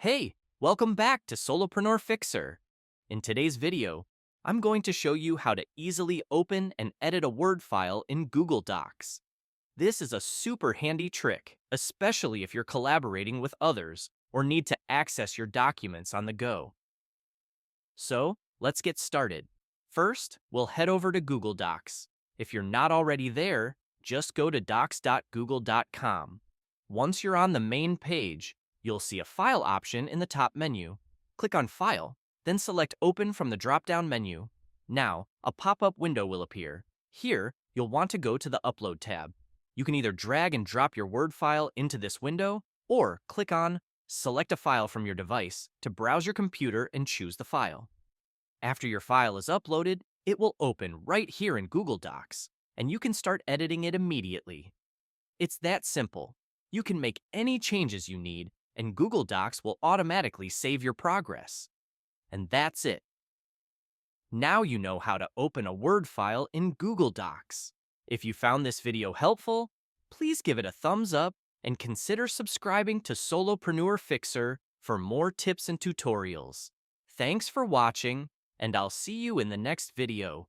Hey, welcome back to Solopreneur Fixer. In today's video, I'm going to show you how to easily open and edit a Word file in Google Docs. This is a super handy trick, especially if you're collaborating with others or need to access your documents on the go. So, let's get started. First, we'll head over to Google Docs. If you're not already there, just go to docs.google.com. Once you're on the main page, you'll see a File option in the top menu. Click on File, then select Open from the drop-down menu. Now, a pop-up window will appear. Here, you'll want to go to the Upload tab. You can either drag and drop your Word file into this window, or click on Select a file from your device to browse your computer and choose the file. After your file is uploaded, it will open right here in Google Docs, and you can start editing it immediately. It's that simple. You can make any changes you need, and Google Docs will automatically save your progress. And that's it. Now you know how to open a Word file in Google Docs. If you found this video helpful, please give it a thumbs up and consider subscribing to Solopreneur Fixer for more tips and tutorials. Thanks for watching, and I'll see you in the next video.